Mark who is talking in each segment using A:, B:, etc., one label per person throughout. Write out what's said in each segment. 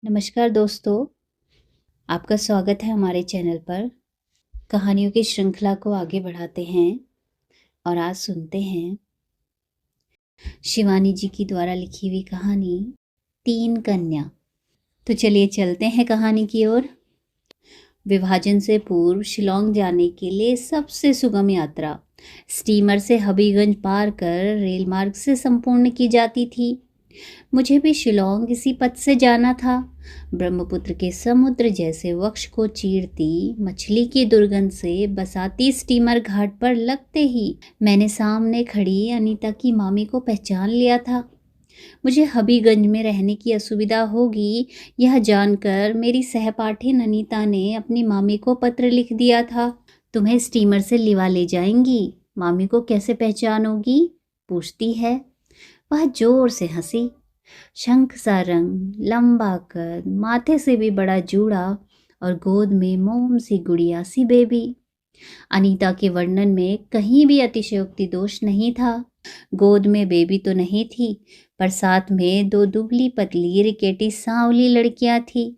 A: नमस्कार दोस्तों, आपका स्वागत है हमारे चैनल पर। कहानियों की श्रृंखला को आगे बढ़ाते हैं और आज सुनते हैं शिवानी जी की द्वारा लिखी हुई कहानी तीन कन्या। तो चलिए चलते हैं कहानी की ओर। विभाजन से पूर्व शिलोंग जाने के लिए सबसे सुगम यात्रा स्टीमर से हबीगंज पार कर रेल मार्ग से संपूर्ण की जाती थी। मुझे भी शिलोंग इसी पथ से जाना था। ब्रह्मपुत्र के समुद्र जैसे वक्ष को चीरती मछली की दुर्गंध से बसाती स्टीमर घाट पर लगते ही मैंने सामने खड़ी अनीता की मामी को पहचान लिया था। मुझे हबीगंज में रहने की असुविधा होगी यह जानकर मेरी सहपाठिन अनीता ने अपनी मामी को पत्र लिख दिया था। तुम्हें स्टीमर से लिवा ले जाएंगी, मामी को कैसे पहचानोगी, पूछती है। वह जोर से हंसी। शंख सा रंग, लंबा कद, माथे से भी बड़ा जूड़ा और गोद में मोम सी गुड़िया सी बेबी। अनीता के वर्णन में कहीं भी अतिशयोक्ति दोष नहीं था। गोद में बेबी तो नहीं थी, पर साथ में दो दुबली पतली रिकेटी सांवली लड़कियां थी।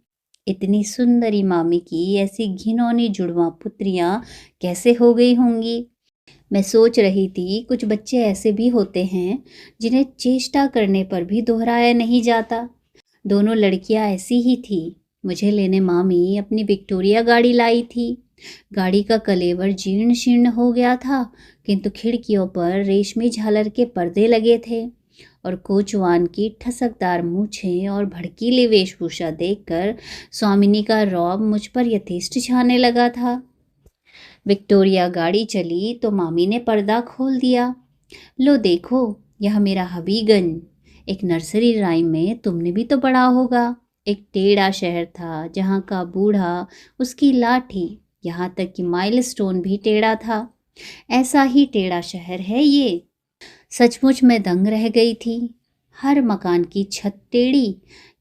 A: इतनी सुंदरी मामी की ऐसी घिनौनी जुड़वा पुत्रियां कैसे हो गई होंगी। मैं सोच रही थी कुछ बच्चे ऐसे भी होते हैं जिन्हें चेष्टा करने पर भी दोहराया नहीं जाता। दोनों लड़कियां ऐसी ही थी। मुझे लेने मामी अपनी विक्टोरिया गाड़ी लाई थी। गाड़ी का कलेवर जीर्ण शीर्ण हो गया था, किंतु खिड़कियों पर रेशमी झालर के पर्दे लगे थे और कोचवान की ठसकदार मूछें और भड़कीली वेशभूषा देखकर स्वामिनी का रौब मुझ पर यथेष्ट छाने लगा था। विक्टोरिया गाड़ी चली तो मामी ने पर्दा खोल दिया। लो देखो, यह मेरा हबीगंज। एक नर्सरी राइम में तुमने भी तो पढ़ा होगा। एक टेढ़ा शहर था जहाँ का बूढ़ा, उसकी लाठी, यहाँ तक कि माइलस्टोन भी टेढ़ा था। ऐसा ही टेढ़ा शहर है ये। सचमुच मैं दंग रह गई थी। हर मकान की छत टेढ़ी,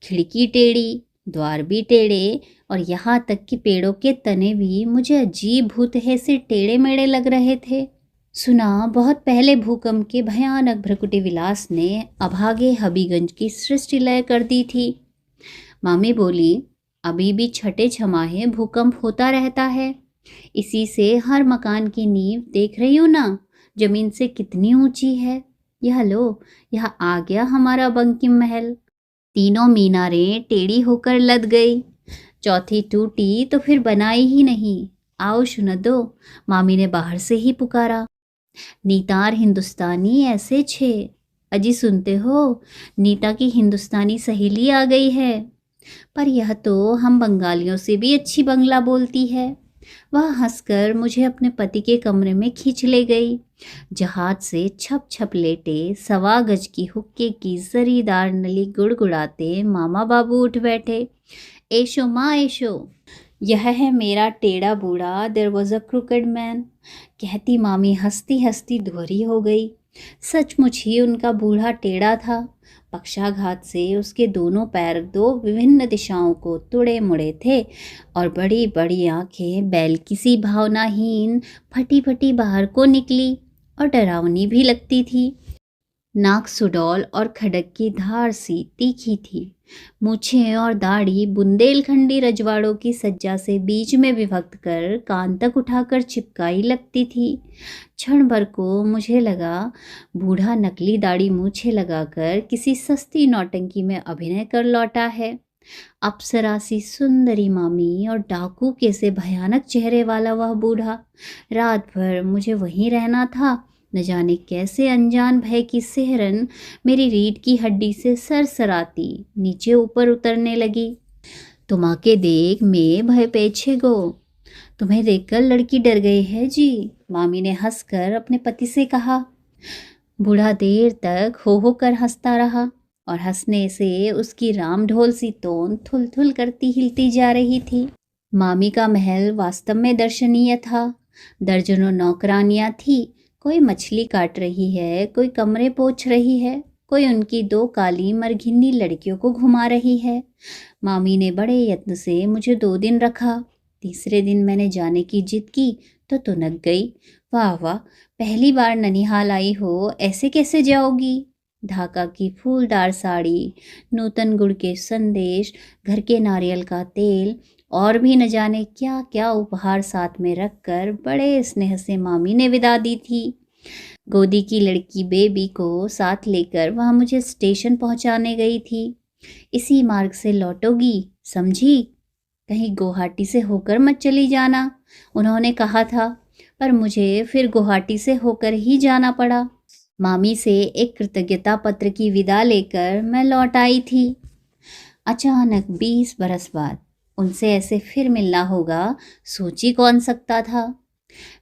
A: खिड़की टेढ़ी, द्वार भी टेढ़े और यहाँ तक कि पेड़ों के तने भी मुझे अजीब भूतहे से टेढ़े मेढ़े लग रहे थे। सुना बहुत पहले भूकंप के भयानक भ्रकुटी विलास ने अभागे हबीगंज की सृष्टि लय कर दी थी। मामी बोली, अभी भी छठे छमाहे भूकंप होता रहता है। इसी से हर मकान की नींव देख रही हो ना, जमीन से कितनी ऊंची है। यह लो, यह आ गया हमारा बंकिम महल। तीनों मीनारें टेढ़ी होकर लद गई। चौथी टूटी तो फिर बनाई ही नहीं। आओ सुन दो, मामी ने बाहर से ही पुकारा। नीतार हिंदुस्तानी ऐसे छे। अजी सुनते हो, नीता की हिंदुस्तानी सहेली आ गई है। पर यह तो हम बंगालियों से भी अच्छी बंगला बोलती है। वह हंसकर मुझे अपने पति के कमरे में खींच ले गई। जहाज से छप छप लेटे 1.25 गज की हुक्के की जरीदार नली गुड़गुड़ाते मामा बाबू उठ बैठे। एशो माँ एशो, यह है मेरा टेढ़ा बूढ़ा, there was a crooked man, कहती मामी हंसती हंसती दोहरी हो गई। सचमुच ही उनका बूढ़ा टेढ़ा था। पक्षाघात से उसके दोनों पैर दो विभिन्न दिशाओं को तुड़े मुड़े थे और बड़ी बड़ी आंखें बैल किसी भावनाहीन फटी फटी बाहर को निकली और डरावनी भी लगती थी। नाक सुडौल और खडक की धार सी तीखी थी। मूछें और दाढ़ी बुंदेलखंडी रजवाड़ों की सज्जा से बीच में विभक्त कर कान तक उठाकर चिपकाई लगती थी। क्षण भर को मुझे लगा बूढ़ा नकली दाढ़ी मूछें लगाकर किसी सस्ती नौटंकी में अभिनय कर लौटा है। अप्सरा सी सुंदरी मामी और डाकू के से भयानक चेहरे वाला वह बूढ़ा। रात भर मुझे वहीं रहना था। न जाने कैसे अनजान भय की सिहरन मेरी रीढ़ की हड्डी से सरसराती नीचे ऊपर उतरने लगी। तुम आके देख, मैं भय पेछे गो। तुम्हें देखकर लड़की डर गई है जी, मामी ने हंसकर अपने पति से कहा। बूढ़ा देर तक हो कर हंसता रहा और हंसने से उसकी राम ढोल सी तोन थुल थुल करती हिलती जा रही थी। मामी का महल वास्तव में दर्शनीय था। दर्जनों नौकरानियां थी। कोई मछली काट रही है, कोई कमरे पोंछ रही है, कोई उनकी 2 काली मरघिन्नी लड़कियों को घुमा रही है। मामी ने बड़े यत्न से मुझे 2 दिन रखा। तीसरे दिन मैंने जाने की जिद की तो तुनक गई। वाह वाह, पहली बार ननिहाल आई हो, ऐसे कैसे जाओगी। ढाका की फूलदार साड़ी, नूतन गुड़ के संदेश, घर के नारियल का तेल और भी न जाने क्या क्या उपहार साथ में रखकर बड़े स्नेह से मामी ने विदा दी थी। गोदी की लड़की बेबी को साथ लेकर वह मुझे स्टेशन पहुंचाने गई थी। इसी मार्ग से लौटोगी, समझी? कहीं गुवाहाटी से होकर मत चली जाना, उन्होंने कहा था, पर मुझे फिर गुवाहाटी से होकर ही जाना पड़ा। मामी से एक कृतज्ञता पत्र की विदा लेकर मैं लौट आई थी। अचानक 20 बरस बाद उनसे ऐसे फिर मिलना होगा, सोची कौन सकता था।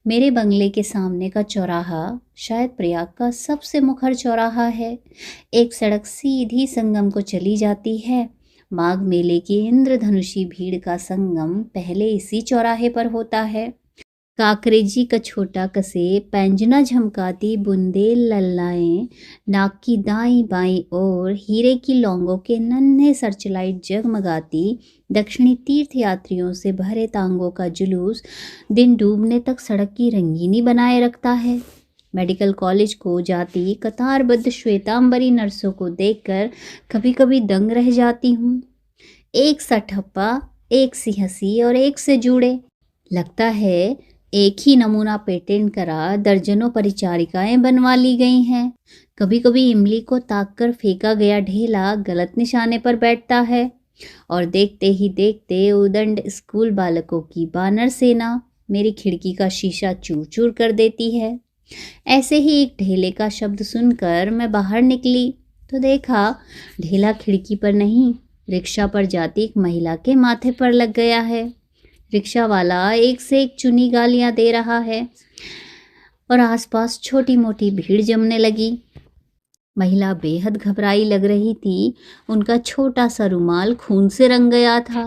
A: मेरे बंगले के सामने का चौराहा शायद प्रयाग का सबसे मुखर चौराहा है। एक सड़क सीधी संगम को चली जाती है। माघ मेले की इंद्रधनुषी भीड़ का संगम पहले इसी चौराहे पर होता है। काकरेजी का छोटा कसे पैंजना झमकाती बूंदे लल्लाएं, नाक की दाई बाई और हीरे की लौंगों के नन्हे सर्चलाइट जगमगाती, दक्षिणी तीर्थ यात्रियों से भरे तांगों का जुलूस दिन डूबने तक सड़क की रंगीनी बनाए रखता है। मेडिकल कॉलेज को जाती कतारबद्ध श्वेतांबरी नर्सों को देखकर कभी कभी दंग रह जाती हूँ। एक सा ठप्पा, एक सी हंसी और एक से जुड़े। लगता है एक ही नमूना पेटेंट करा दर्जनों परिचारिकाएं बनवा ली गई हैं। कभी कभी इमली को ताककर फेंका गया ढेला गलत निशाने पर बैठता है और देखते ही देखते उदंड स्कूल बालकों की बानर सेना मेरी खिड़की का शीशा चूर चूर कर देती है। ऐसे ही एक ढेले का शब्द सुनकर मैं बाहर निकली तो देखा ढेला खिड़की पर नहीं, रिक्शा पर जाती एक महिला के माथे पर लग गया है। रिक्शा वाला एक से एक चुनी गालियां दे रहा है और आसपास छोटी मोटी भीड़ जमने लगी। महिला बेहद घबराई लग रही थी। उनका छोटा सा रुमाल खून से रंग गया था।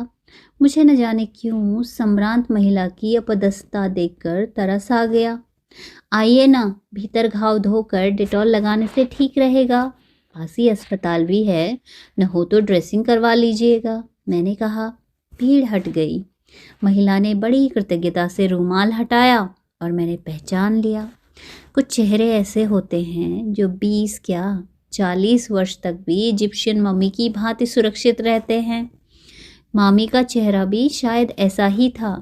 A: मुझे न जाने क्यों संभ्रांत महिला की अपदस्थता देखकर तरस आ गया। आइए ना, भीतर घाव धोकर डेटॉल लगाने से ठीक रहेगा, पास ही अस्पताल भी है, न हो तो ड्रेसिंग करवा लीजिएगा, मैंने कहा। भीड़ हट गई। महिला ने बड़ी कृतज्ञता से रुमाल हटाया और मैंने पहचान लिया। कुछ चेहरे ऐसे होते हैं जो 20 क्या 40 वर्ष तक भी इजिप्शियन मम्मी की भांति सुरक्षित रहते हैं। मामी का चेहरा भी शायद ऐसा ही था।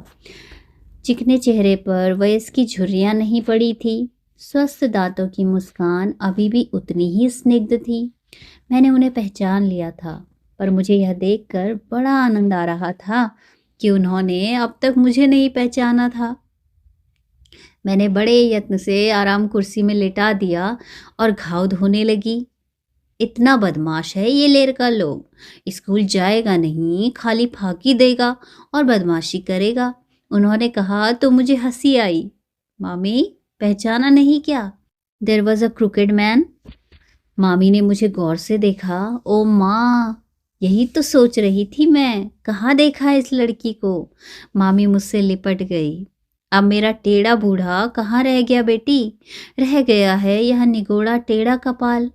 A: चिकने चेहरे पर वयस की झुर्रियां नहीं पड़ी थी। स्वस्थ दांतों की मुस्कान अभी भी उतनी ही स्निग्ध थी। मैंने उन्हें पहचान लिया था, पर मुझे यह देखकर बड़ा आनंद आ रहा था कि उन्होंने अब तक मुझे नहीं पहचाना था। मैंने बड़े यत्न से आराम कुर्सी में लिटा दिया और घाव धोने लगी। इतना बदमाश है ये लेर का लोग, स्कूल जाएगा नहीं, खाली फाकी देगा और बदमाशी करेगा, उन्होंने कहा तो मुझे हंसी आई। मामी, पहचाना नहीं क्या? There was a crooked man. मामी ने मुझे गौर से देखा। ओ माँ, यही तो सोच रही थी मैं, कहाँ देखा है इस लड़की को। मामी मुझसे लिपट गई। अब मेरा टेढ़ा बूढ़ा कहाँ रह गया बेटी? रह गया है यह निगोड़ा टेढ़ा कपाल।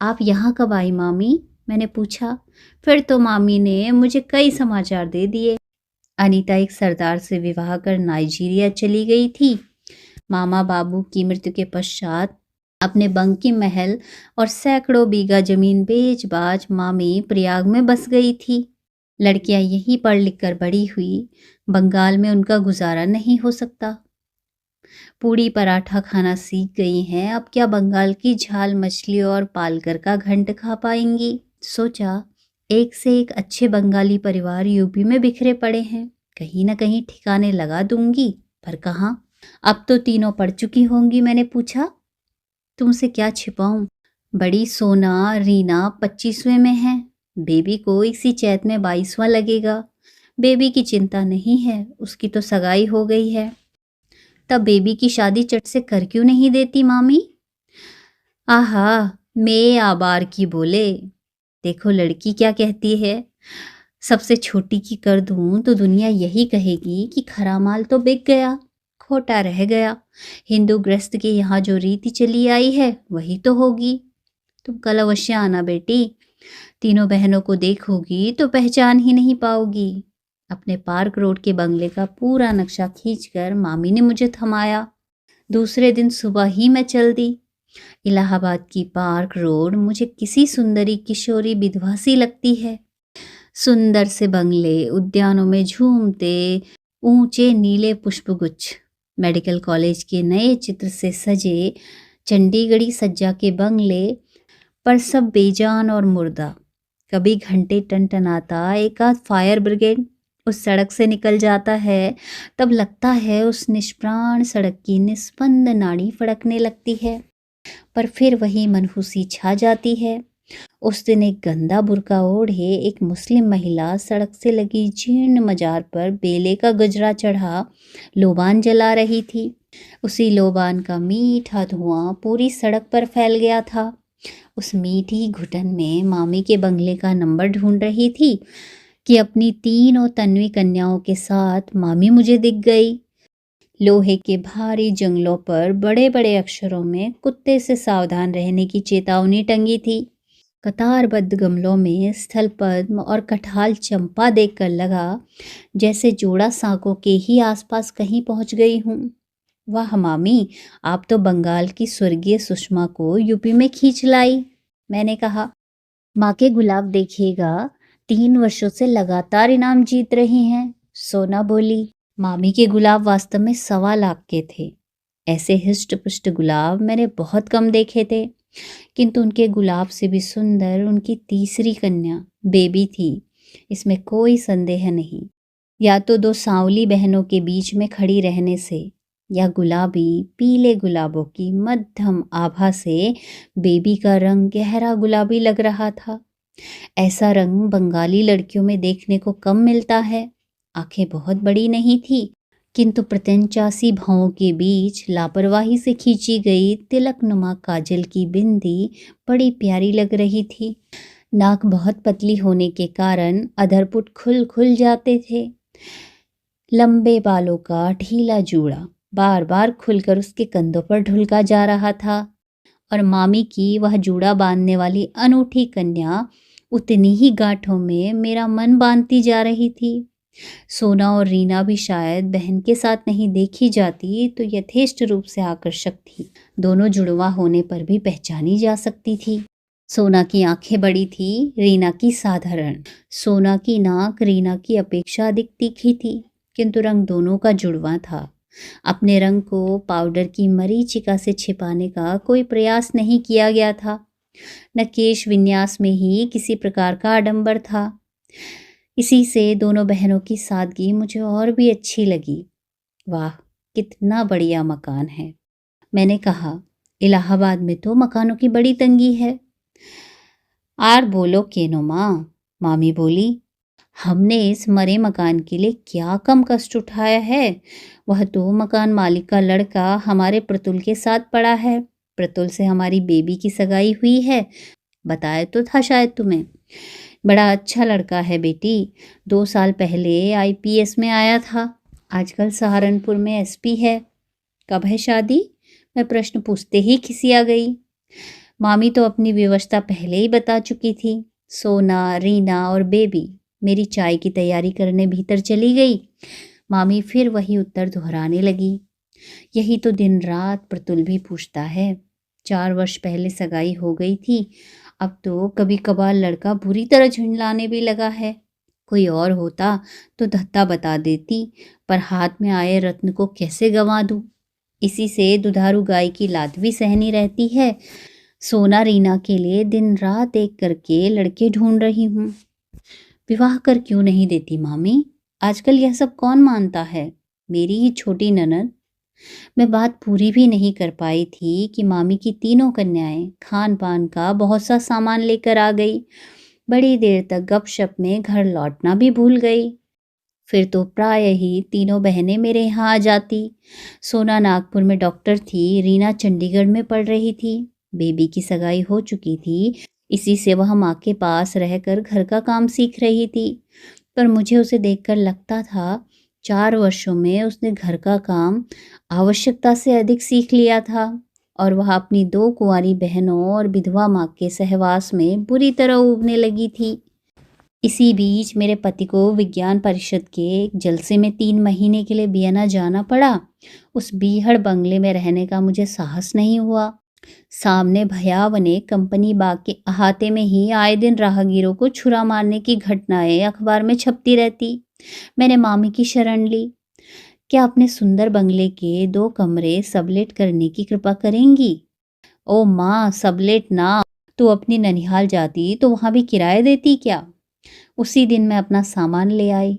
A: आप यहाँ कब आई मामी? मैंने पूछा। फिर तो मामी ने मुझे कई समाचार दे दिए। अनीता एक सरदार से विवाह कर नाइजीरिया चली गई थी। मामा बाबू की मृत्यु के पश्चात अपने बंकिम महल और सैकड़ों बीघा जमीन बेच बाच मामी प्रयाग में बस गई थी। लड़कियां यहीं पढ़ लिख कर बड़ी हुई। बंगाल में उनका गुजारा नहीं हो सकता। पूड़ी पराठा खाना सीख गई हैं, अब क्या बंगाल की झाल मछली और पालकर का घंट खा पाएंगी। सोचा, एक से एक अच्छे बंगाली परिवार यूपी में बिखरे पड़े हैं, कहीं ना कहीं ठिकाने लगा दूंगी, पर कहाँ। अब तो तीनों पढ़ चुकी होंगी। मैंने पूछा, तुमसे क्या छिपाऊं? बड़ी सोना रीना 25वें में है, बेबी को इसी चैत में 22वां लगेगा। बेबी की चिंता नहीं है, उसकी तो सगाई हो गई है। तब बेबी की शादी चट से कर क्यों नहीं देती मामी? आहा, मैं आबार की बोले। देखो लड़की क्या कहती है। सबसे छोटी की कर दूं तो दुनिया यही कहेगी कि खरा माल तो बिक गया, खोटा रह गया। हिंदू गृहस्थ के यहाँ जो रीति चली आई है वही तो होगी। तुम कल अवश्य आना बेटी, तीनों बहनों को देखोगी तो पहचान ही नहीं पाओगी। अपने पार्क रोड के बंगले का पूरा नक्शा खींचकर मामी ने मुझे थमाया। दूसरे दिन सुबह ही मैं चल दी। इलाहाबाद की पार्क रोड मुझे किसी सुंदरी किशोरी विधवा सी लगती है। सुंदर से बंगले, उद्यानों में झूमते ऊंचे नीले पुष्पगुच्छ, मेडिकल कॉलेज के नए चित्र से सजे चंडीगढ़ी सज्जा के बंगले, पर सब बेजान और मुर्दा। कभी घंटे टनटनाता एक आध फायर ब्रिगेड उस सड़क से निकल जाता है, तब लगता है उस निष्प्राण सड़क की निस्पंद नाड़ी फड़कने लगती है। पर फिर वही मनहूसी छा जाती है। उस दिन एक गंदा बुर्का ओढ़े एक मुस्लिम महिला सड़क से लगी जीर्ण मजार पर बेले का गजरा चढ़ा लोबान जला रही थी। उसी लोबान का मीठा धुआं पूरी सड़क पर फैल गया था। उस मीठी घुटन में मामी के बंगले का नंबर ढूंढ रही थी कि अपनी 3 और तन्वी कन्याओं के साथ मामी मुझे दिख गई। लोहे के भारी जंगलों पर बड़े बड़े अक्षरों में कुत्ते से सावधान रहने की चेतावनी टंगी थी। कतारबद्ध गमलों में स्थल पद्म और कठाल चंपा देखकर लगा जैसे जोड़ा सांकों के ही आसपास कहीं पहुंच गई हूँ। वाह मामी, आप तो बंगाल की स्वर्गीय सुषमा को यूपी में खींच लाई, मैंने कहा। माँ के गुलाब देखिएगा, 3 वर्षों से लगातार इनाम जीत रही हैं, सोना बोली। मामी के गुलाब वास्तव में 1.25 लाख के थे। ऐसे हिष्ट पुष्ट गुलाब मैंने बहुत कम देखे थे, किंतु उनके गुलाब से भी सुंदर उनकी तीसरी कन्या बेबी थी, इसमें कोई संदेह नहीं। या तो 2 सांवली बहनों के बीच में खड़ी रहने से, या गुलाबी पीले गुलाबों की मध्यम आभा से बेबी का रंग गहरा गुलाबी लग रहा था। ऐसा रंग बंगाली लड़कियों में देखने को कम मिलता है। आंखें बहुत बड़ी नहीं थी, किंतु प्रत्यंचासी भावों के बीच लापरवाही से खींची गई तिलकनुमा काजल की बिंदी बड़ी प्यारी लग रही थी। नाक बहुत पतली होने के कारण अधरपुट खुल खुल जाते थे। लंबे बालों का ढीला जूड़ा बार बार खुलकर उसके कंधों पर ढुलका जा रहा था, और मामी की वह जूड़ा बांधने वाली अनूठी कन्या उतनी ही गांठों में मेरा मन बांधती जा रही थी। सोना और रीना भी शायद बहन के साथ नहीं देखी जाती तो यथेष्ट रूप से आकर्षक थी। दोनों जुड़वा होने पर भी पहचानी जा सकती थी। सोना की आंखें बड़ी थी, रीना की साधारण। सोना की नाक रीना की अपेक्षा अधिक तीखी थी, किंतु रंग दोनों का जुड़वा था। अपने रंग को पाउडर की मरीचिका से छिपाने का कोई प्रयास नहीं किया गया था, न केश विन्यास में ही किसी प्रकार का आडंबर था। इसी से दोनों बहनों की सादगी मुझे और भी अच्छी लगी। वाह, कितना बढ़िया मकान है, मैंने कहा। इलाहाबाद में तो मकानों की बड़ी तंगी है। आर बोलो केनो माँ, मामी बोली। हमने इस मरे मकान के लिए क्या कम कष्ट उठाया है। वह तो मकान मालिक का लड़का हमारे प्रतुल के साथ पड़ा है। प्रतुल से हमारी बेबी की सगाई हुई है, बताया तो था शायद तुम्हें। बड़ा अच्छा लड़का है बेटी, 2 साल पहले IPS में आया था, आजकल सहारनपुर में SP है। कब है शादी, मैं प्रश्न पूछते ही खिसिया गई। मामी तो अपनी व्यवस्था पहले ही बता चुकी थी। सोना, रीना और बेबी मेरी चाय की तैयारी करने भीतर चली गई। मामी फिर वही उत्तर दोहराने लगी। यही तो दिन रात प्रतुल भी पूछता है। 4 वर्ष पहले सगाई हो गई थी, अब तो कभी कभार लड़का बुरी तरह झुंझलाने भी लगा है। कोई और होता तो धत्ता बता देती, पर हाथ में आए रत्न को कैसे गंवा दूं। इसी से दुधारू गाय की लात भी सहनी रहती है। सोना रीना के लिए दिन रात एक करके लड़के ढूंढ रही हूँ। विवाह कर क्यों नहीं देती मामी, आजकल यह सब कौन मानता है। मेरी ही छोटी ननद। मैं बात पूरी भी नहीं कर पाई थी कि मामी की 3 कन्याएं खान पान का बहुत सा सामान लेकर आ गई। बड़ी देर तक गपशप में घर लौटना भी भूल गई। फिर तो प्राय ही 3 बहनें मेरे यहाँ आ जाती। सोना नागपुर में डॉक्टर थी, रीना चंडीगढ़ में पढ़ रही थी। बेबी की सगाई हो चुकी थी, इसी से वह माँ के पास रहकर घर का काम सीख रही थी। पर मुझे उसे देखकर लगता था 4 वर्षों में उसने घर का काम आवश्यकता से अधिक सीख लिया था, और वह अपनी 2 कुंवारी बहनों और विधवा माँ के सहवास में बुरी तरह ऊबने लगी थी। इसी बीच मेरे पति को विज्ञान परिषद के एक जलसे में 3 महीने के लिए वियना जाना पड़ा। उस बीहड़ बंगले में रहने का मुझे साहस नहीं हुआ। सामने भयावह ने कंपनी बाग के अहाते में ही आए दिन राहगीरों को छुरा मारने की घटनाएं अखबार में छपती रहती। मैंने मामी की शरण ली। क्या अपने सुंदर बंगले के 2 कमरे सबलेट करने की कृपा करेंगी? ओ माँ, सबलेट ना, तू अपनी ननिहाल जाती तो वहां भी किराया देती क्या? उसी दिन मैं अपना सामान ले आई।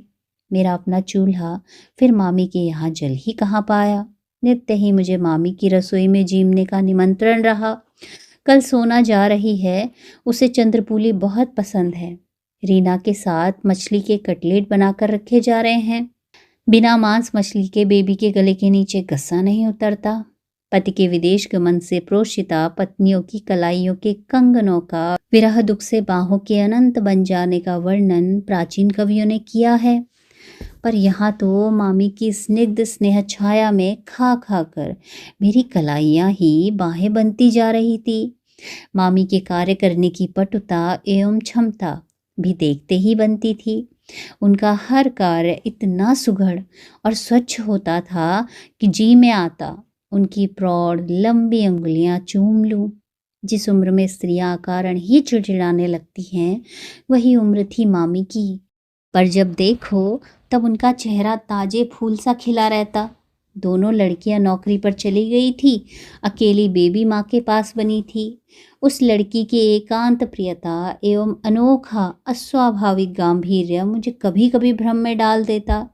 A: मेरा अपना चूल्हा फिर मामी के यहाँ जल ही कहाँ पाया। नित्य ही मुझे मामी की रसोई में जीमने का निमंत्रण रहा। कल सोना जा रही है, उसे चंद्रपूली बहुत पसंद है। रीना के साथ मछली के कटलेट बनाकर रखे जा रहे हैं। बिना मांस मछली के बेबी के गले के नीचे गस्सा नहीं उतरता। पति के विदेश गमन से प्रोषिता पत्नियों की कलाइयों के कंगनों का विरह दुख से बाहों के अनंत बन जाने का वर्णन प्राचीन कवियों ने किया है। पर यहाँ तो मामी की स्निग्ध स्नेह छाया में खा खा कर मेरी कलाइयाँ ही बाहें बनती जा रही थी। मामी के कार्य करने की पटुता एवं क्षमता भी देखते ही बनती थी। उनका हर कार्य इतना सुघड़ और स्वच्छ होता था कि जी में आता उनकी प्रौढ़ लंबी अंगुलियां चूम लूं। जिस उम्र में स्त्रियां कारण ही चिड़चिड़ाने लगती हैं, वही उम्र थी मामी की। पर जब देखो तब उनका चेहरा ताजे फूल सा खिला रहता। दोनों लड़कियां नौकरी पर चली गई थी, अकेली बेबी माँ के पास बनी थी। उस लड़की की एकांत प्रियता एवं अनोखा अस्वाभाविक गांभीर्य मुझे कभी कभी भ्रम में डाल देता।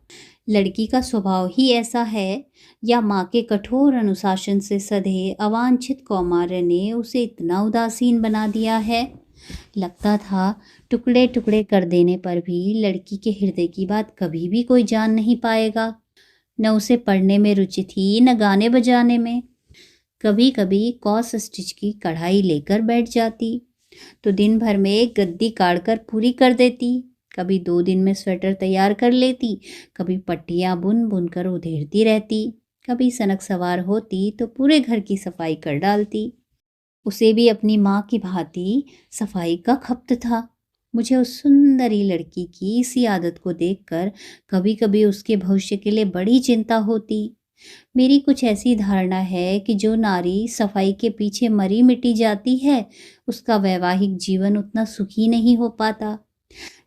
A: लड़की का स्वभाव ही ऐसा है, या माँ के कठोर अनुशासन से सधे अवांछित कौमार्य ने उसे इतना उदासीन बना दिया है। लगता था टुकड़े टुकड़े कर देने पर भी लड़की के हृदय की बात कभी भी कोई जान नहीं पाएगा। न उसे पढ़ने में रुचि थी, न गाने बजाने में। कभी कभी कॉस स्टिच की कढ़ाई लेकर बैठ जाती तो दिन भर में एक गद्दी काढ़कर पूरी कर देती। कभी 2 दिन में स्वेटर तैयार कर लेती, कभी पट्टियां बुन बुन कर उधेड़ती रहती, कभी सनक सवार होती तो पूरे घर की सफाई कर डालती। उसे भी अपनी माँ की भांति सफाई का खप्त था। मुझे उस सुंदरी लड़की की इसी आदत को देखकर कभी कभी उसके भविष्य के लिए बड़ी चिंता होती। मेरी कुछ ऐसी धारणा है कि जो नारी सफाई के पीछे मरी मिटी जाती है, उसका वैवाहिक जीवन उतना सुखी नहीं हो पाता।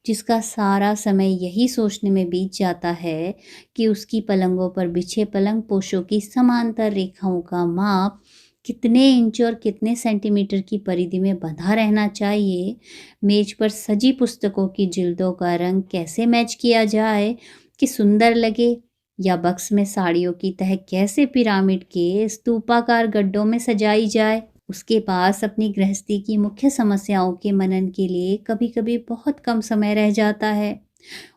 A: जिसका सारा समय यही सोचने में बीत जाता है कि उसकी पलंगों पर बिछे पलंग पोशों की समांतर रेखाओं का माप कितने इंच और कितने सेंटीमीटर की परिधि में बंधा रहना चाहिए, मेज पर सजी पुस्तकों की जिल्दों का रंग कैसे मैच किया जाए कि सुंदर लगे, या बक्स में साड़ियों की तह कैसे पिरामिड के स्तूपाकार गड्ढों में सजाई जाए। उसके पास अपनी गृहस्थी की मुख्य समस्याओं के मनन के लिए कभी कभी बहुत कम समय रह जाता है।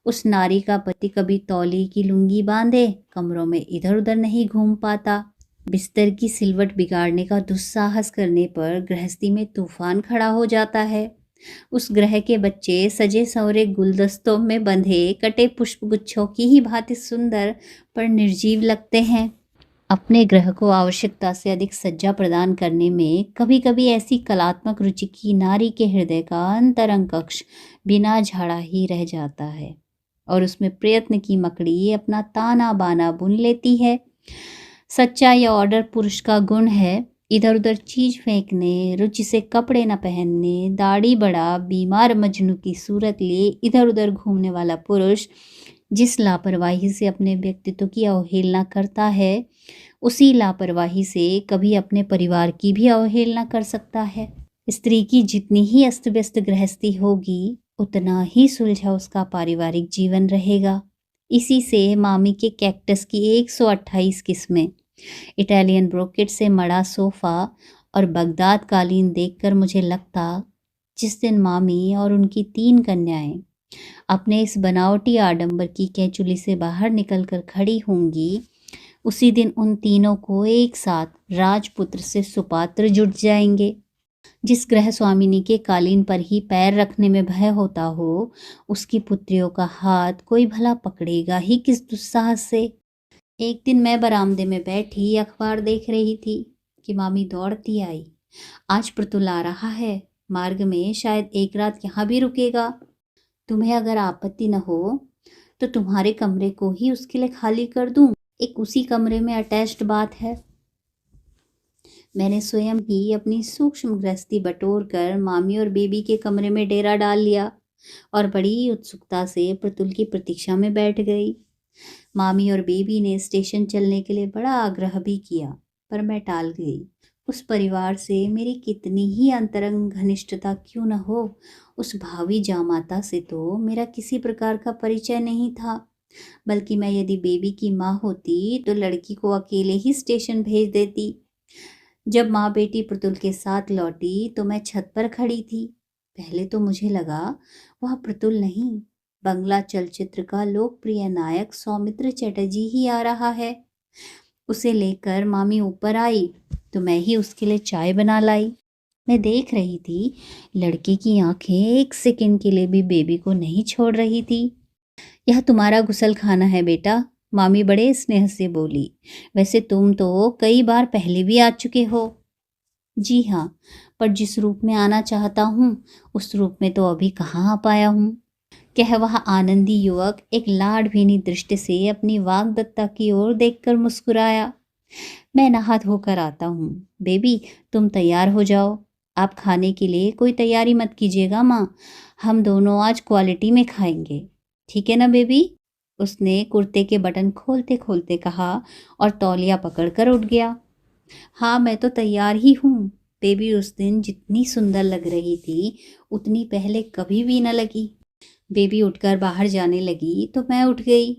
A: उस नारी का पति कभी तौली की लुंगी बांधे कमरों में इधर उधर नहीं घूम पाता। बिस्तर की सिलवट बिगाड़ने का दुस्साहस करने पर गृहस्थी में तूफान खड़ा हो जाता है। उस ग्रह के बच्चे सजे संवरे गुलदस्तों में बंधे कटे पुष्प गुच्छों की ही भांति सुंदर पर निर्जीव लगते हैं। अपने ग्रह को आवश्यकता से अधिक सज्जा प्रदान करने में कभी कभी ऐसी कलात्मक रुचि की नारी के हृदय का अंतरंग कक्ष बिना झाड़ा ही रह जाता है और उसमें प्रयत्न की मकड़ी अपना ताना बाना बुन लेती है। सच्चा या ऑर्डर पुरुष का गुण है। इधर उधर चीज फेंकने, रुचि से कपड़े न पहनने, दाढ़ी बढ़ा बीमार मजनू की सूरत लिए इधर उधर घूमने वाला पुरुष जिस लापरवाही से अपने व्यक्तित्व की अवहेलना करता है, उसी लापरवाही से कभी अपने परिवार की भी अवहेलना कर सकता है। स्त्री की जितनी ही अस्त व्यस्त गृहस्थी होगी, उतना ही सुलझा उसका पारिवारिक जीवन रहेगा। इसी से मामी के कैक्टस की 128 किस्में, इटालियन ब्रोकेट से मड़ा सोफा और बगदाद कालीन देखकर मुझे लगता, जिस दिन मामी और उनकी 3 कन्याएं अपने इस बनावटी आडंबर की कैचुली से बाहर निकलकर खड़ी होंगी, उसी दिन उन तीनों को एक साथ राजपुत्र से सुपात्र जुट जाएंगे। जिस गृह स्वामिनी के कालीन पर ही पैर रखने में भय होता हो, उसकी पुत्रियों का हाथ कोई भला पकड़ेगा ही किस दुस्साहस से। एक दिन मैं बरामदे में बैठी अखबार देख रही थी कि मामी दौड़ती आई, आज प्रतुल आ रहा है, मार्ग में शायद एक रात यहाँ भी रुकेगा। तुम्हें अगर आपत्ति न हो तो तुम्हारे कमरे को ही उसके लिए खाली कर दूं, एक उसी कमरे में अटैच्ड बाथ है। मैंने स्वयं ही अपनी सूक्ष्म गृहस्थी बटोर कर मामी और बेबी के कमरे में डेरा डाल लिया और बड़ी उत्सुकता से प्रतुल की प्रतीक्षा में बैठ गई। मामी और बेबी ने स्टेशन चलने के लिए बड़ा आग्रह भी किया, पर मैं टाल गई। उस परिवार से मेरी कितनी ही अंतरंग घनिष्ठता क्यों न हो, उस भावी जामाता से तो मेरा किसी प्रकार का परिचय नहीं था। बल्कि मैं यदि बेबी की माँ होती तो लड़की को अकेले ही स्टेशन भेज देती। जब माँ बेटी प्रतुल के साथ लौटी तो मैं छत पर खड़ी थी। पहले तो मुझे लगा वह प्रतुल नहीं, बंगला चलचित्र का लोकप्रिय नायक सौमित्र चटर्जी ही आ रहा है। उसे लेकर मामी ऊपर आई तो मैं ही उसके लिए चाय बना लाई। मैं देख रही थी, लड़के की आंखें एक सेकंड के लिए भी बेबी को नहीं छोड़ रही थी। यह तुम्हारा गुसल खाना है बेटा, मामी बड़े स्नेह से बोली। वैसे तुम तो कई बार पहले भी आ चुके हो। जी हाँ, पर जिस रूप में आना चाहता हूँ उस रूप में तो अभी कहाँ आ पाया हूँ। कह वह आनंदी युवक एक लाड़ भीनी दृष्टि से अपनी वाग्दत्ता की ओर देखकर मुस्कुराया। मैं नहा धोकर आता हूँ। बेबी, तुम तैयार हो जाओ। आप खाने के लिए कोई तैयारी मत कीजिएगा माँ, हम दोनों आज क्वालिटी में खाएंगे, ठीक है ना बेबी? उसने कुर्ते के बटन खोलते खोलते कहा और तौलिया पकड़कर उठ गया। हाँ, मैं तो तैयार ही हूँ। बेबी उस दिन जितनी सुंदर लग रही थी उतनी पहले कभी भी न लगी। बेबी उठकर बाहर जाने लगी तो मैं उठ गई।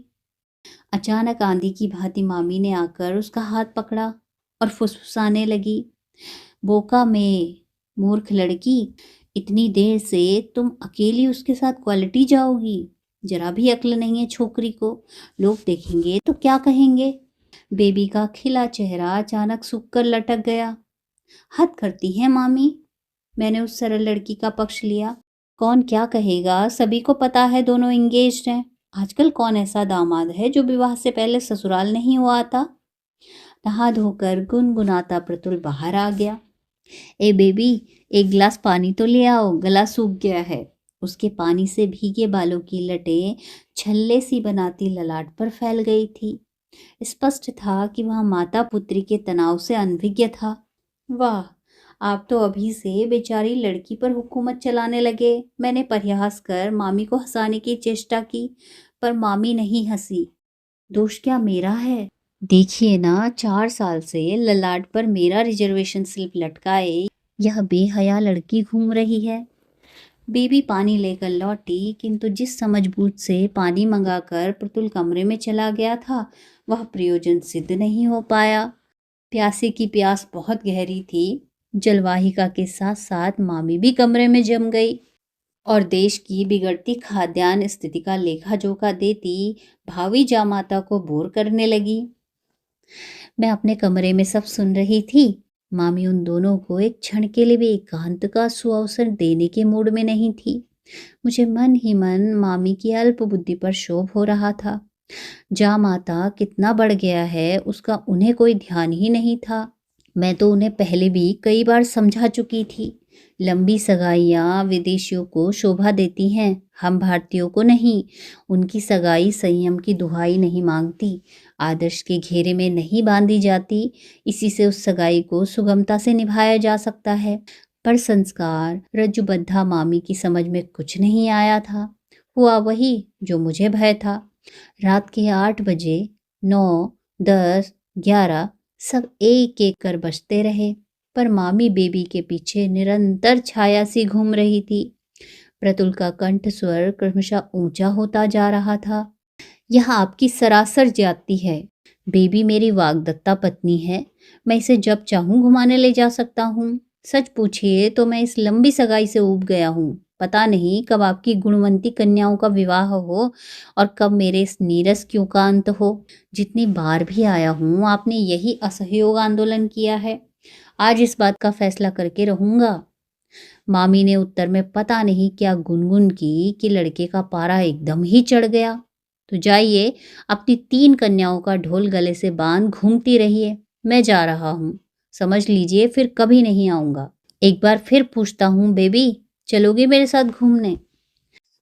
A: अचानक आंधी की भांति मामी ने आकर उसका हाथ पकड़ा और फुसफुसाने लगी। बोका में, मूर्ख लड़की, इतनी देर से तुम अकेली उसके साथ क्वालिटी जाओगी? जरा भी अक्ल नहीं है छोकरी को, लोग देखेंगे तो क्या कहेंगे? बेबी का खिला चेहरा अचानक सूख कर लटक गया। हद करती है मामी। मैंने उस सरल लड़की का पक्ष लिया। कौन क्या कहेगा, सभी को पता है दोनों इंगेज्ड हैं। आजकल कौन ऐसा दामाद है जो विवाह से पहले ससुराल नहीं हुआ आता? नहा धोकर गुनगुनाता प्रतुल बाहर आ गया। ए बेबी, एक गिलास पानी तो ले आओ, गला सूख गया है। उसके पानी से भीगे बालों की लटें छल्ले सी बनाती ललाट पर फैल गई थी। स्पष्ट था कि वह माता पुत्री के तनाव से अनभिज्ञ था। वाह, आप तो अभी से बेचारी लड़की पर हुकूमत चलाने लगे। मैंने परिहास कर मामी को हंसाने की चेष्टा की, पर मामी नहीं हंसी। दोष क्या मेरा है? देखिए ना, 4 साल से ललाट पर मेरा रिजर्वेशन स्लिप लटकाए यह बेहया लड़की घूम रही है। बेबी पानी लेकर लौटी, किंतु जिस समझबूझ से पानी मंगाकर प्रतुल कमरे में चला गया था वह प्रयोजन सिद्ध नहीं हो पाया। प्यासे की प्यास बहुत गहरी थी। जलवाहिका के साथ साथ मामी भी कमरे में जम गई और देश की बिगड़ती खाद्यान्न स्थिति का लेखा जोखा देती भावी जामाता को बोर करने लगी। मैं अपने कमरे में सब सुन रही थी। मामी उन दोनों को एक क्षण के लिए भी एकांत का सुअवसर देने के मूड में नहीं थी। मुझे मन ही मन मामी की अल्प बुद्धि पर क्षोभ हो रहा था। जामाता कितना बढ़ गया है उसका उन्हें कोई ध्यान ही नहीं था। मैं तो उन्हें पहले भी कई बार समझा चुकी थी। लंबी सगाइयाँ विदेशियों को शोभा देती हैं, हम भारतीयों को नहीं। उनकी सगाई संयम की दुहाई नहीं मांगती, आदर्श के घेरे में नहीं बांधी जाती। इसी से उस सगाई को सुगमता से निभाया जा सकता है। पर संस्कार रज्जुबद्धा मामी की समझ में कुछ नहीं आया था। हुआ वही जो मुझे भय था। रात के 8 बजे, 9, 10, 11 सब एक एक कर बजते रहे, पर मामी बेबी के पीछे निरंतर छाया सी घूम रही थी। प्रतुल का कंठ स्वर क्रमशः ऊंचा होता जा रहा था। यह आपकी सरासर जाति है। बेबी मेरी वाग्दत्ता पत्नी है। मैं इसे जब चाहूं घुमाने ले जा सकता हूँ। सच पूछिए तो मैं इस लंबी सगाई से ऊब गया हूँ। पता नहीं कब आपकी गुणवंती कन्याओं का विवाह हो और कब मेरे इस नीरस क्यों का अंत हो। जितनी बार भी आया हूँ आपने यही असहयोग आंदोलन किया है। आज इस बात का फैसला करके रहूंगा। मामी ने उत्तर में पता नहीं क्या गुनगुन की कि लड़के का पारा एकदम ही चढ़ गया। तो जाइए, अपनी 3 कन्याओं का ढोल गले से बांध घूमती रहिए। मैं जा रहा हूँ, समझ लीजिए फिर कभी नहीं आऊँगा। एक बार फिर पूछता हूँ बेबी, चलोगे मेरे साथ घूमने?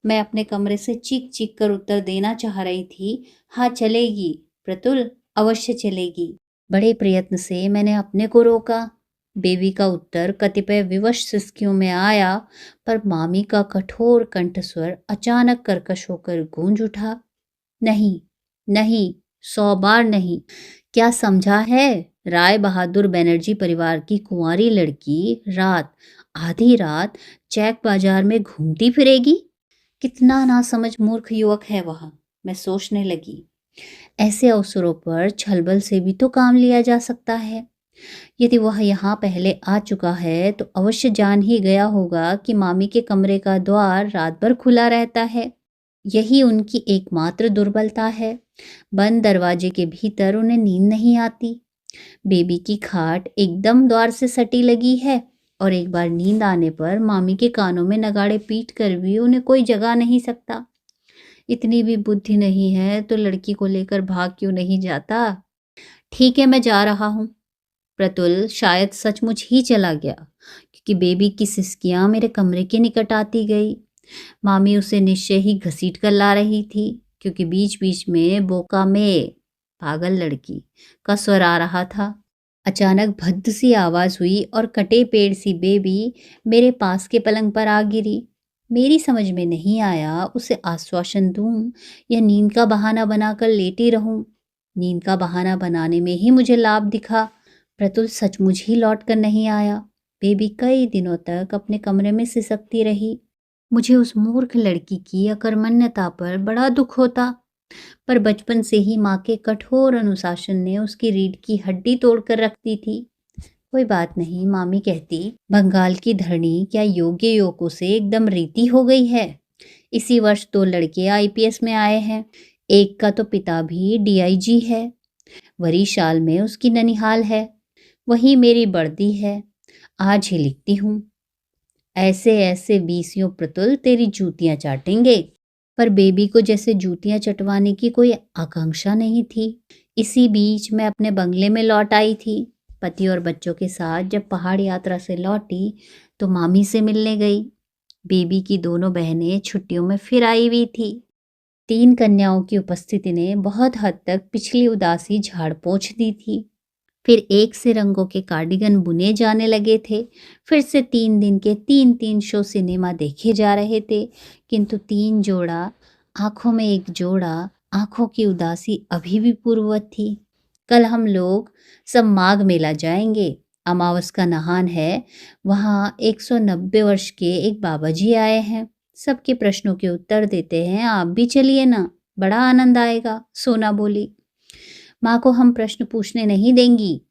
A: मैं अपने कमरे से चीख चीख कर उत्तर देना चाह रही थी, हाँ चलेगी प्रतुल, अवश्य चलेगी। बड़े प्रयत्न से मैंने अपने को रोका। बेबी का उत्तर कतिपय विवश सिसकियों में आया, पर मामी का कठोर कंठस्वर अचानक कर्कश होकर गूंज उठा। नहीं, नहीं, 100 बार नहीं। क्या समझा है? राय बहादुर बनर्जी परिवार की कुंवारी लड़की आधी रात चैक बाजार में घूमती फिरेगी? कितना नासमझ मूर्ख युवक है वह, मैं सोचने लगी। ऐसे अवसरों पर छलबल से भी तो काम लिया जा सकता है। यदि वह यहाँ पहले आ चुका है तो अवश्य जान ही गया होगा कि मामी के कमरे का द्वार रात भर खुला रहता है। यही उनकी एकमात्र दुर्बलता है। बंद दरवाजे के भीतर उन्हें नींद नहीं आती। बेबी की खाट एकदम द्वार से सटी लगी है और एक बार नींद आने पर मामी के कानों में नगाड़े पीट कर भी उन्हें कोई जगा नहीं सकता। इतनी भी बुद्धि नहीं है तो लड़की को लेकर भाग क्यों नहीं जाता? ठीक है, मैं जा रहा हूँ। प्रतुल शायद सचमुच ही चला गया, क्योंकि बेबी की सिसकियां मेरे कमरे के निकट आती गई। मामी उसे निश्चय ही घसीट कर ला रही थी, क्योंकि बीच बीच में बोका में पागल लड़की का स्वर आ रहा था। अचानक भद्द सी आवाज हुई और कटे पेड़ सी बेबी मेरे पास के पलंग पर आ गिरी। मेरी समझ में नहीं आया उसे आश्वासन दूं या नींद का बहाना बनाकर लेटी रहूं। नींद का बहाना बनाने में ही मुझे लाभ दिखा। प्रतुल सचमुच ही लौट कर नहीं आया। बेबी कई दिनों तक अपने कमरे में सिसकती रही। मुझे उस मूर्ख लड़की की अकर्मण्यता पर बड़ा दुख होता, पर बचपन से ही माँ के कठोर अनुशासन ने उसकी रीढ़ की हड्डी तोड़कर रख दी थी। कोई बात नहीं, मामी कहती, बंगाल की धरनी क्या योग्य युवकों से एकदम रीति हो गई है। इसी वर्ष 2 लड़के आईपीएस में आए हैं। एक का तो पिता भी डीआईजी है। वरीशाल में उसकी ननिहाल है। वही मेरी वर्दी है। आज ही लिखती हूँ। ऐसे ऐसे बीसियों प्रतुल तेरी जूतियां चाटेंगे। पर बेबी को जैसे जूतियां चटवाने की कोई आकांक्षा नहीं थी। इसी बीच मैं अपने बंगले में लौट आई थी। पति और बच्चों के साथ जब पहाड़ यात्रा से लौटी तो मामी से मिलने गई। बेबी की दोनों बहनें छुट्टियों में फिर आई हुई थी। 3 कन्याओं की उपस्थिति ने बहुत हद तक पिछली उदासी झाड़ पोंछ दी थी। फिर एक से रंगों के कार्डिगन बुने जाने लगे थे। फिर से 3 दिन के 3-3 शो सिनेमा देखे जा रहे थे, किंतु 3 जोड़ा आंखों में एक जोड़ा, आंखों की उदासी अभी भी पूर्ववत थी। कल हम लोग सब माघ मेला जाएंगे। अमावस का नहान है। वहाँ 190 वर्ष के एक बाबा जी आए हैं। सबके प्रश्नों के उत्तर देते हैं। आप भी चलिए ना, बड़ा आनंद आएगा, सोना बोली। माँ को हम प्रश्न पूछने नहीं देंगी।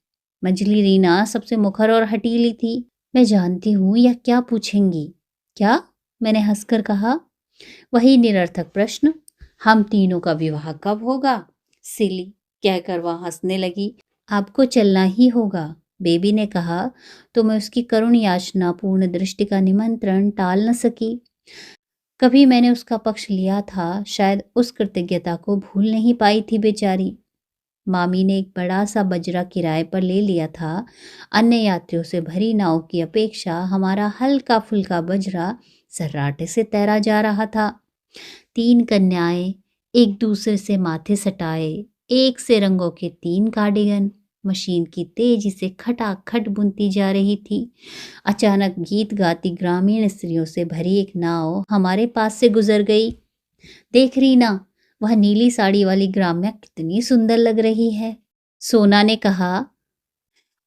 A: मंजली रीना सबसे मुखर और हटीली थी। मैं जानती हूँ यह क्या पूछेंगी। क्या? मैंने हंसकर कहा। वही निरर्थक प्रश्न, हम तीनों का विवाह कब होगा? सिली कहकर वह हंसने लगी। आपको चलना ही होगा, बेबी ने कहा, तो मैं उसकी करुण याचना पूर्ण दृष्टि का निमंत्रण टाल न सकी। कभी मैंने उसका पक्ष लिया था, शायद उस कृतज्ञता को भूल नहीं पाई थी बेचारी। मामी ने एक बड़ा सा बजरा किराए पर ले लिया था। अन्य यात्रियों से भरी नाव की अपेक्षा हमारा हल्का फुल्का बजरा सर्राटे से तैरा जा रहा था। 3 कन्याएं एक दूसरे से माथे सटाए, एक से रंगों के 3 कार्डिगन मशीन की तेजी से खटाखट बुनती जा रही थी। अचानक गीत गाती ग्रामीण स्त्रियों से भरी एक नाव हमारे पास से गुजर गई। देख रही ना, वह नीली साड़ी वाली ग्राम्या कितनी सुंदर लग रही है, सोना ने कहा।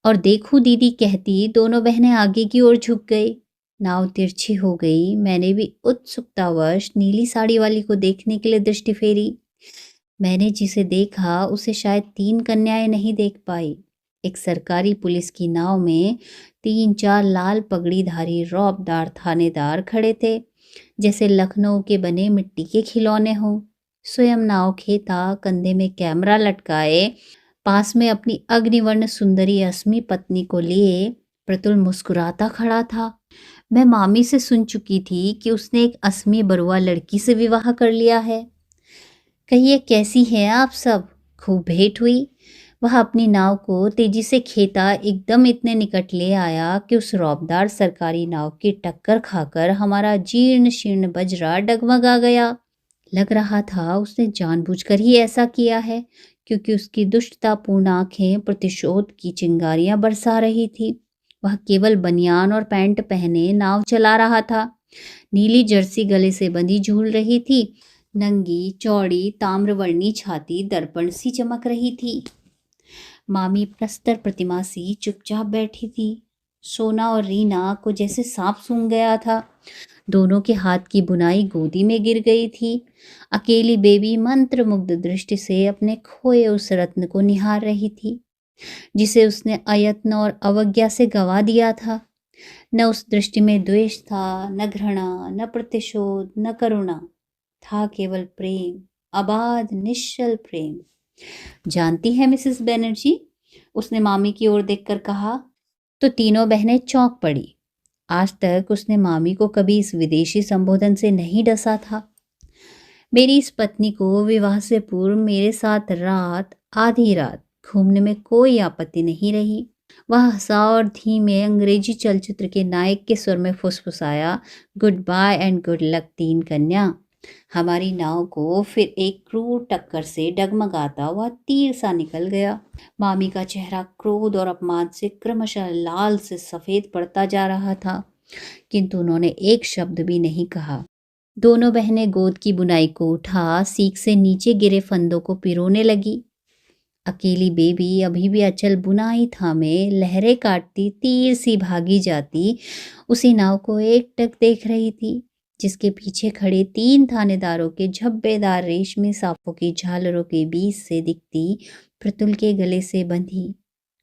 A: और देखू दीदी कहती दोनों बहनें आगे की ओर झुक गई। नाव तिरछी हो गई। मैंने भी उत्सुकतावश नीली साड़ी वाली को देखने के लिए दृष्टि फेरी। मैंने जिसे देखा उसे शायद 3 कन्याएं नहीं देख पाई। एक सरकारी पुलिस की नाव में 3-4 लाल पगड़ीधारी रौबदार थानेदार खड़े थे, जैसे लखनऊ के बने मिट्टी के खिलौने हों। स्वयं नाव खेता कंधे में कैमरा लटकाए पास में अपनी अग्निवर्ण सुंदरी अस्मी पत्नी को लिए प्रतुल मुस्कुराता खड़ा था। मैं मामी से सुन चुकी थी कि उसने एक अस्मी बरुआ लड़की से विवाह कर लिया है। कहिए कैसी हैं आप सब? खूब भेंट हुई। वह अपनी नाव को तेजी से खेता एकदम इतने निकट ले आया कि उस रौबदार सरकारी नाव की टक्कर खाकर हमारा जीर्ण शीर्ण बजरा डगमगा गया। लग रहा था उसने जानबूझकर ही ऐसा किया है, क्योंकि उसकी दुष्टतापूर्ण आंखें प्रतिशोध की चिंगारियां बरसा रही थी। वह केवल बनियान और पैंट पहने नाव चला रहा था। नीली जर्सी गले से बंधी झूल रही थी। नंगी चौड़ी ताम्रवर्णी छाती दर्पण सी चमक रही थी। मामी प्रस्तर प्रतिमा सी चुपचाप बैठी थी। सोना और रीना को जैसे सांप सूंघ गया था। दोनों के हाथ की बुनाई गोदी में गिर गई थी। अकेली बेबी मंत्र मुग्ध दृष्टि से अपने खोए उस रत्न को निहार रही थी, जिसे उसने अयत्न और अवज्ञा से गवा दिया था। न उस दृष्टि में द्वेष था, न घृणा, न प्रतिशोध, न करुणा। था केवल प्रेम, अबाध निश्चल प्रेम। जानती है मिसेस बनर्जी, उसने मामी की ओर देखकर कहा। तो तीनों बहनें चौंक पड़ी। आज तक उसने मामी को कभी इस विदेशी संबोधन से नहीं डसा था। मेरी इस पत्नी को विवाह से पूर्व मेरे साथ आधी रात घूमने में कोई आपत्ति नहीं रही। वह हंसा और धीमे अंग्रेजी चलचित्र के नायक के स्वर में फुसफुसाया, goodbye and good luck तीन कन्या। हमारी नाव को फिर एक क्रूर टक्कर से डगमगाता हुआ तीर सा निकल गया। मामी का चेहरा क्रोध और अपमान से क्रमशः लाल से सफेद पड़ता जा रहा था, किंतु उन्होंने एक शब्द भी नहीं कहा। दोनों बहनें गोद की बुनाई को उठा सीख से नीचे गिरे फंदों को पिरोने लगी। अकेली बेबी अभी भी अचल बुनाई थामे लहरें काटती तीर सी भागी जाती उसी नाव को एकटक देख रही थी, जिसके पीछे खड़े तीन थानेदारों के झब्बेदार रेशमी साफों की झालरों के बीच से दिखती प्रतुल के गले से बंधी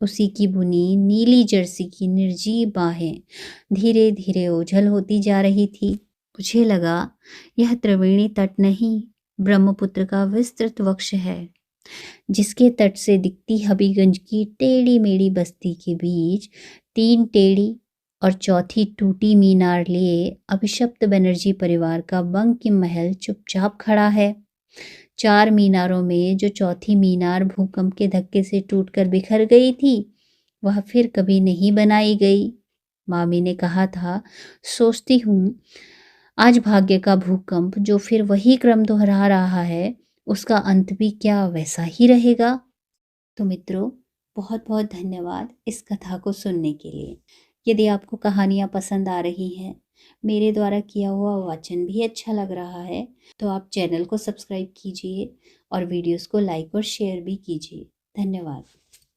A: उसी की बुनी नीली जर्सी की निर्जीव बाहें धीरे धीरे ओझल होती जा रही थी। मुझे लगा यह त्रिवेणी तट नहीं, ब्रह्मपुत्र का विस्तृत वक्ष है, जिसके तट से दिखती हबीगंज की टेढ़ी मेढ़ी बस्ती के बीच तीन टेढ़ी और चौथी टूटी मीनार लिए अभिशप्त बनर्जी परिवार का बंकिम महल चुपचाप खड़ा है। चार मीनारों में जो चौथी मीनार भूकंप के धक्के से टूटकर बिखर गई थी, वह फिर कभी नहीं बनाई गई। मामी ने कहा था, सोचती हूँ आज भाग्य का भूकंप जो फिर वही क्रम दोहरा रहा है, उसका अंत भी क्या वैसा ही रहेगा। तो मित्रों, बहुत बहुत धन्यवाद इस कथा को सुनने के लिए। यदि आपको कहानियाँ पसंद आ रही हैं, मेरे द्वारा किया हुआ वाचन भी अच्छा लग रहा है, तो आप चैनल को सब्सक्राइब कीजिए और वीडियोस को लाइक और शेयर भी कीजिए। धन्यवाद।